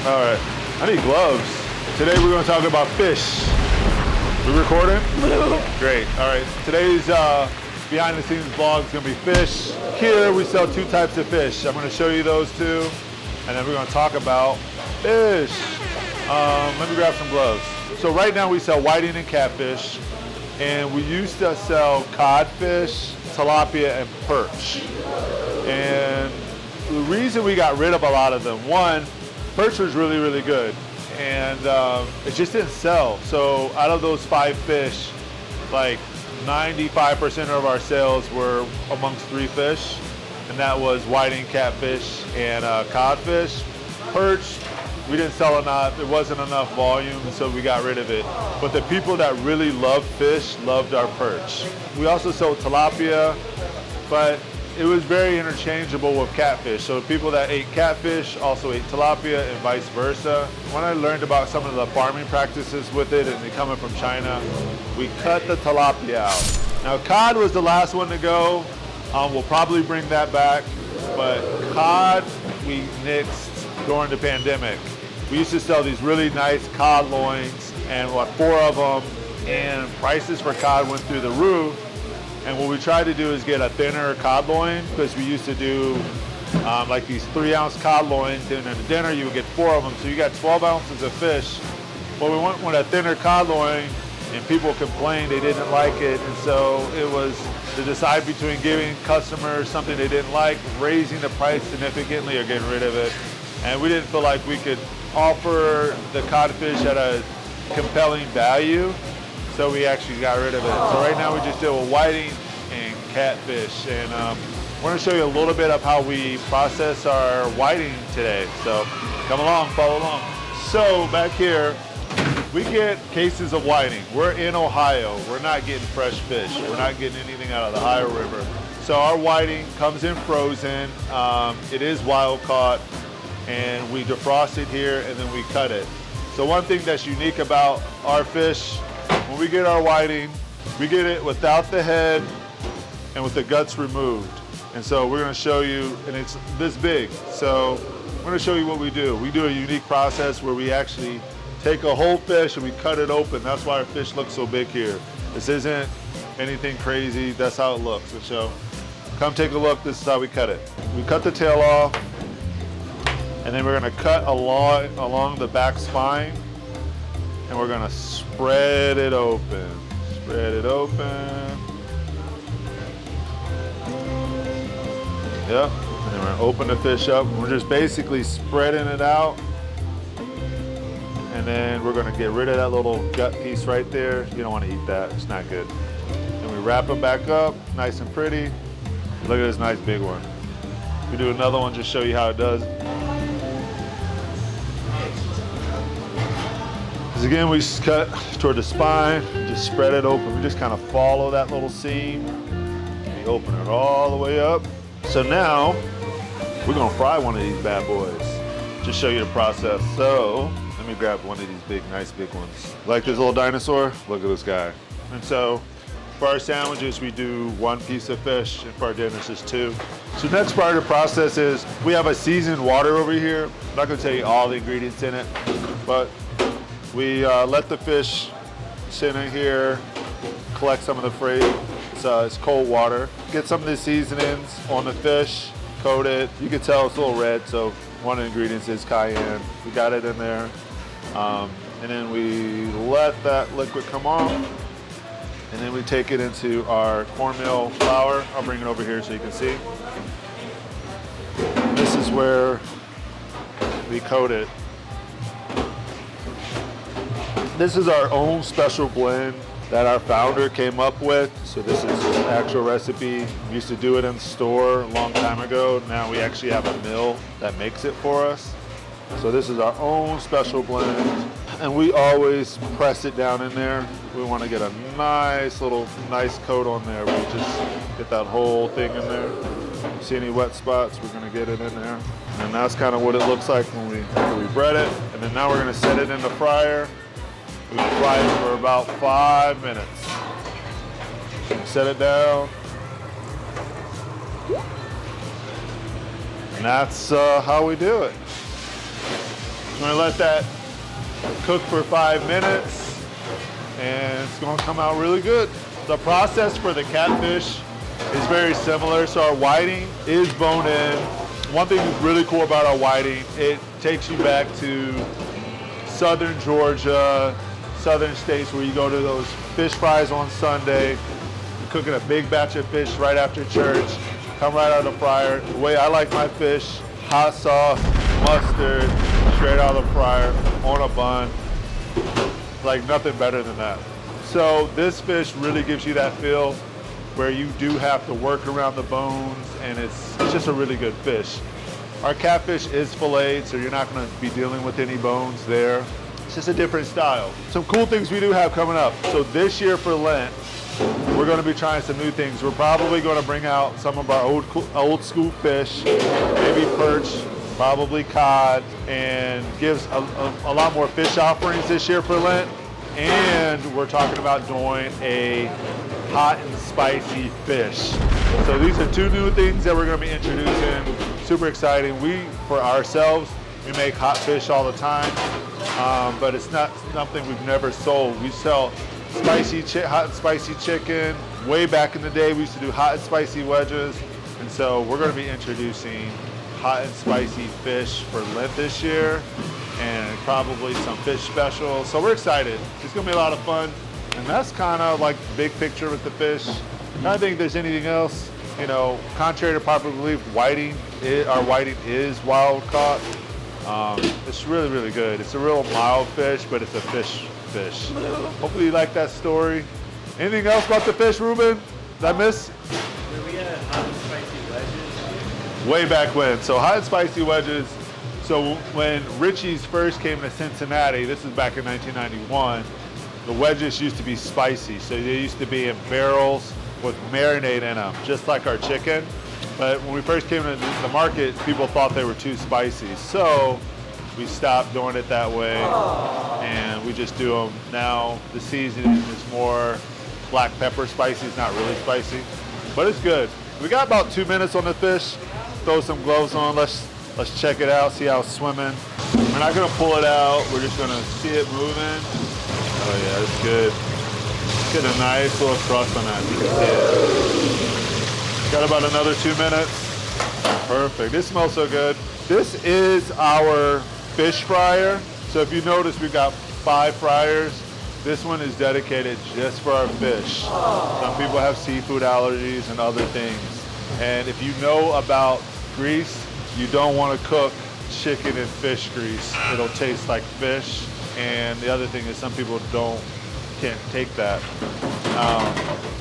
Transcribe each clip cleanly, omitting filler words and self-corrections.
All right, I need gloves. Today we're gonna talk about fish. We recording? Great, all right. Today's behind the scenes vlog is gonna be fish. Here we sell two types of fish. I'm gonna show you those two, and then we're gonna talk about fish. Let me grab some gloves. So right now we sell whiting and catfish, and we used to sell codfish, tilapia, and perch. And the reason we got rid of a lot of them, one, perch was really, really good, and it just didn't sell. So out of those 5 fish, like 95% of our sales were amongst 3 fish, and that was whiting, catfish, and codfish. Perch, we didn't sell enough. There wasn't enough volume, so we got rid of it. But the people that really love fish loved our perch. We also sold tilapia, but it was very interchangeable with catfish. So people that ate catfish also ate tilapia and vice versa. When I learned about some of the farming practices with it and it coming from China, we cut the tilapia out. Now cod was the last one to go. We'll probably bring that back, but cod we nixed during the pandemic. We used to sell these really nice cod loins, and 4 of them, and prices for cod went through the roof. And what we tried to do is get a thinner cod loin, because we used to do like these 3-ounce cod loins, and in a dinner you would get 4 of them, so you got 12 ounces of fish. Well, we went with a thinner cod loin, and people complained they didn't like it, and so it was to decide between giving customers something they didn't like, raising the price significantly, or getting rid of it. And we didn't feel like we could offer the codfish at a compelling value, so we actually got rid of it. So right now we just deal with whiting and catfish, and we're gonna show you a little bit of how we process our whiting today. So come along, follow along. So back here, we get cases of whiting. We're in Ohio. We're not getting fresh fish. We're not getting anything out of the Ohio River. So our whiting comes in frozen. It is wild caught, and we defrost it here, and then we cut it. So one thing that's unique about our fish, when we get our whiting, we get it without the head and with the guts removed. And so we're gonna show you, and it's this big. So we're gonna show you what we do. We do a unique process where we actually take a whole fish and we cut it open. That's why our fish looks so big here. This isn't anything crazy, that's how it looks. And so come take a look, this is how we cut it. We cut the tail off, and then we're gonna cut along the back spine, and we're gonna spread it open. Spread it open. Yep, and then we're gonna open the fish up. We're just basically spreading it out, and then we're gonna get rid of that little gut piece right there. You don't wanna eat that, it's not good. And we wrap them back up, nice and pretty. Look at this nice big one. We do another one, just show you how it does. Because again, we just cut toward the spine, just spread it open. We just kind of follow that little seam. We open it all the way up. So now, we're gonna fry one of these bad boys. Just show you the process. So, let me grab one of these big, nice big ones. Like this little dinosaur? Look at this guy. And so, for our sandwiches, we do 1 piece of fish, and for our dinners, it's 2. So next part of the process is, we have a seasoned water over here. I'm not gonna tell you all the ingredients in it, but we let the fish sit in here, collect some of the freight. It's cold water. Get some of the seasonings on the fish, coat it. You can tell it's a little red, so one of the ingredients is cayenne. We got it in there. And then we let that liquid come off, and then we take it into our cornmeal flour. I'll bring it over here so you can see. This is where we coat it. This is our own special blend that our founder came up with. So this is an actual recipe. We used to do it in the store a long time ago. Now we actually have a mill that makes it for us. So this is our own special blend. And we always press it down in there. We want to get a nice coat on there. We just get that whole thing in there. See any wet spots, we're gonna get it in there. And that's kind of what it looks like when we bread it. And then now we're gonna set it in the fryer. We fry it for about 5 minutes. Set it down. And that's how we do it. I'm gonna let that cook for 5 minutes, and it's gonna come out really good. The process for the catfish is very similar. So our whiting is bone in. One thing that's really cool about our whiting, it takes you back to southern Georgia, southern states where you go to those fish fries on Sunday, you're cooking a big batch of fish right after church, come right out of the fryer. The way I like my fish, hot sauce, mustard, straight out of the fryer, on a bun. Like nothing better than that. So this fish really gives you that feel where you do have to work around the bones, and it's just a really good fish. Our catfish is filleted, so you're not gonna be dealing with any bones there. It's just a different style. Some cool things we do have coming up. So this year for Lent, we're gonna be trying some new things. We're probably gonna bring out some of our old school fish, maybe perch, probably cod, and gives a lot more fish offerings this year for Lent. And we're talking about doing a hot and spicy fish. So these are two new things that we're gonna be introducing. Super exciting. For ourselves, we make hot fish all the time, but it's not something we've never sold. We sell hot and spicy chicken. Way back in the day, we used to do hot and spicy wedges. And so we're gonna be introducing hot and spicy fish for Lent this year, and probably some fish specials. So we're excited. It's gonna be a lot of fun. And that's kind of like the big picture with the fish. I don't think there's anything else, you know, contrary to popular belief, our whiting is wild caught. It's really, really good. It's a real mild fish, but it's a fish. Hopefully you like that story. Anything else about the fish, Ruben? Did I miss? We had hot and spicy wedges. Way back when. So hot and spicy wedges. So when Richie's first came to Cincinnati, this is back in 1991, the wedges used to be spicy. So they used to be in barrels with marinade in them, just like our chicken. But when we first came to the market, people thought they were too spicy. So we stopped doing it that way, and we just do them now. The seasoning is more black pepper spicy. It's not really spicy, but it's good. We got about 2 minutes on the fish. Throw some gloves on. Let's check it out, see how it's swimming. We're not gonna pull it out. We're just gonna see it moving. Oh yeah, it's good. Get a nice little crust on that. You can see it. Got about another 2 minutes. Perfect. This smells so good. This is our fish fryer. So if you notice, we've got 5 fryers. This one is dedicated just for our fish. Some people have seafood allergies and other things. And if you know about grease, you don't want to cook chicken in fish grease. It'll taste like fish. And the other thing is some people can't take that.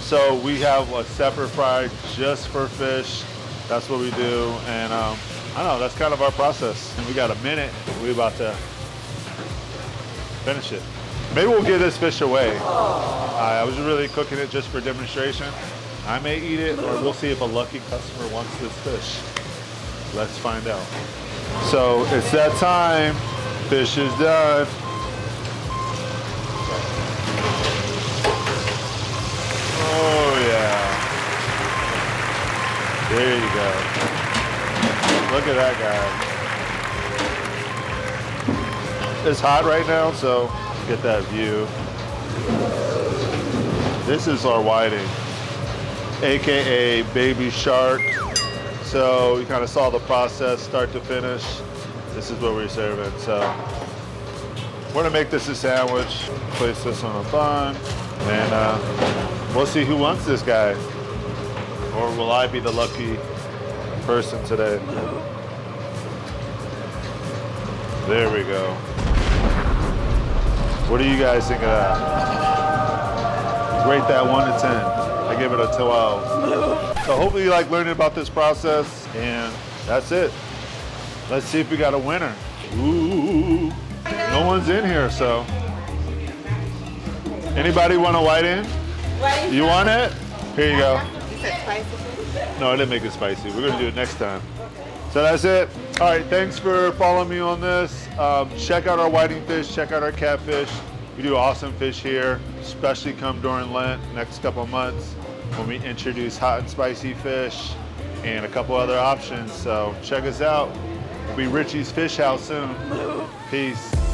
So we have a separate fryer just for fish. That's what we do. And I don't know, that's kind of our process. And we got a minute. We're about to finish it. Maybe we'll give this fish away. I was really cooking it just for demonstration. I may eat it, or we'll see if a lucky customer wants this fish. Let's find out. So it's that time. Fish is done. Oh yeah. There you go. Look at that guy. It's hot right now, so get that view. This is our whiting, AKA baby shark. So you kind of saw the process start to finish. This is what we're serving. So we're gonna make this a sandwich, place this on a bun, and we'll see who wants this guy. Or will I be the lucky person today? There we go. What do you guys think of that? Rate that 1 to 10. I give it a 12. So hopefully you like learning about this process, and that's it. Let's see if we got a winner. Ooh, no one's in here, so. Anybody want a white in? You want it? Here you go. You said spicy? No, I didn't make it spicy. We're gonna do it next time. So that's it. All right, thanks for following me on this. Check out our whiting fish, check out our catfish. We do awesome fish here, especially come during Lent, next couple of months, when we introduce hot and spicy fish and a couple other options. So check us out. We'll be Richie's Fish House soon. Peace.